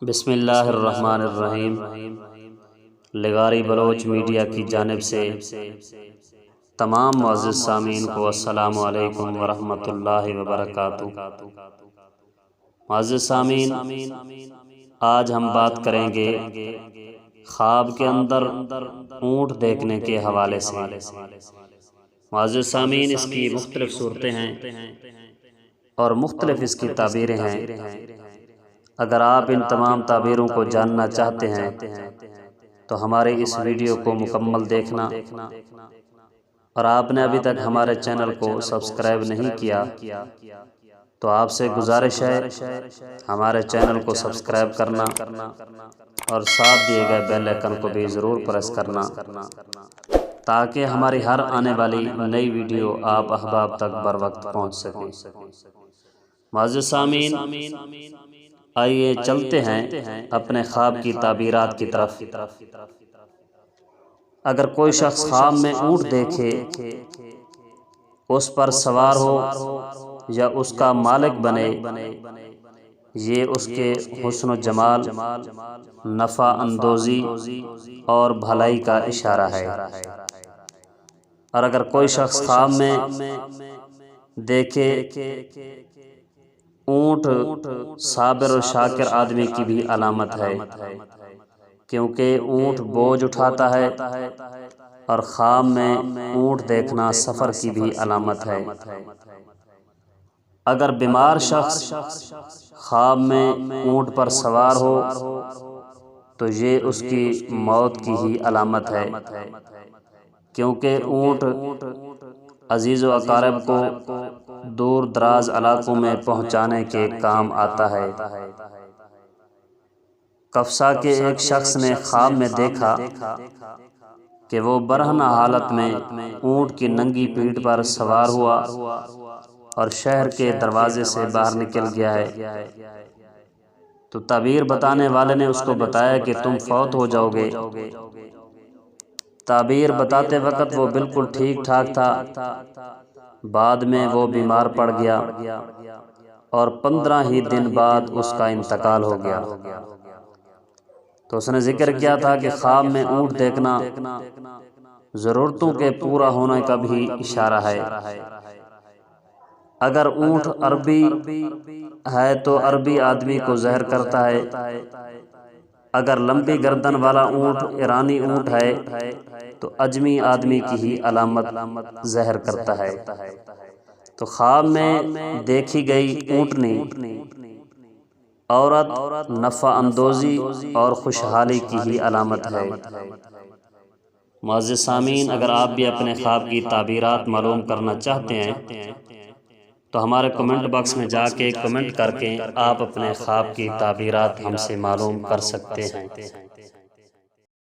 بسم اللہ الرحمن الرحیم۔ لغاری بلوچ میڈیا کی جانب سے تمام معزز سامعین کو السلام علیکم ورحمۃ اللہ وبرکاتہ۔ معزز سامعین، آج ہم بات کریں گے خواب کے اندر اونٹ دیکھنے کے حوالے سے۔ معزز سامعین، اس کی مختلف صورتیں ہیں اور مختلف اس کی تعبیریں ہیں۔ اگر آپ ان تمام تعبیروں کو جاننا چاہتے ہیں تو ہمارے اس ویڈیو کو مکمل دیکھنا، اور آپ نے ابھی تک ہمارے چینل کو سبسکرائب نہیں کیا تو آپ سے گزارش ہے ہمارے چینل کو سبسکرائب کرنا اور ساتھ دیے گئے بیل آئیکن کو بھی ضرور پریس کرنا تاکہ ہماری ہر آنے والی نئی ویڈیو آپ احباب تک بر وقت پہنچ سکے۔ معزز سامعین، آئیے چلتے ہیں اپنے خواب کی تعبیرات کی طرف۔ اگر کوئی شخص خواب میں اونٹ دیکھے، اس پر سوار ہو یا اس کا مالک بنے، یہ اس کے حسن و جمال، نفع اندوزی اور بھلائی کا اشارہ ہے۔ اور اگر کوئی شخص خواب میں دیکھے اونٹ، صابر و شاکر آدمی کی بھی علامت ہے، کیونکہ اونٹ بوجھ اٹھاتا ہے اور خواب میں اونٹ دیکھنا سفر کی بھی علامت ہے۔ اگر بیمار شخص خواب میں اونٹ پر سوار ہو تو یہ اس کی موت کی ہی علامت ہے، کیونکہ اونٹ عزیز و اقارب کو دور دراز علاقوں میں پہنچانے کے کام آتا ہے۔ کفسا کے ایک شخص نے خواب میں دیکھا کہ وہ برہنہ حالت میں اونٹ کی ننگی پیٹھ پر سوار ہوا اور شہر کے دروازے سے باہر نکل گیا ہے، تو تعبیر بتانے والے نے اس کو بتایا کہ تم فوت ہو جاؤ گے۔ تعبیر بتاتے وقت وہ بالکل ٹھیک ٹھاک تھا، بعد میں وہ بیمار پڑ گیا اور 15 ہی دن بعد اس کا انتقال ہو گیا۔ تو اس نے ذکر کیا تھا کہ خواب میں اونٹ دیکھنا ضرورتوں کے پورا ہونے کا بھی اشارہ ہے۔ اگر اونٹ عربی ہے تو عربی آدمی کو ظاہر کرتا ہے، اگر لمبی گردن والا اونٹ ایرانی اونٹ ہے تو عجمی آدمی کی ہی علامت ظاہر کرتا ہے۔ تو خواب میں دیکھی گئی اونٹنی عورت نفع اندوزی اور خوشحالی کی ہی علامت ہے۔ معزز سامعین، اگر آپ بھی اپنے خواب کی تعبیرات معلوم کرنا چاہتے ہیں تو ہمارے کمنٹ باکس میں جا کے کمنٹ کر کے آپ اپنے خواب کی تعبیرات ہم سے معلوم کر سکتے ہیں۔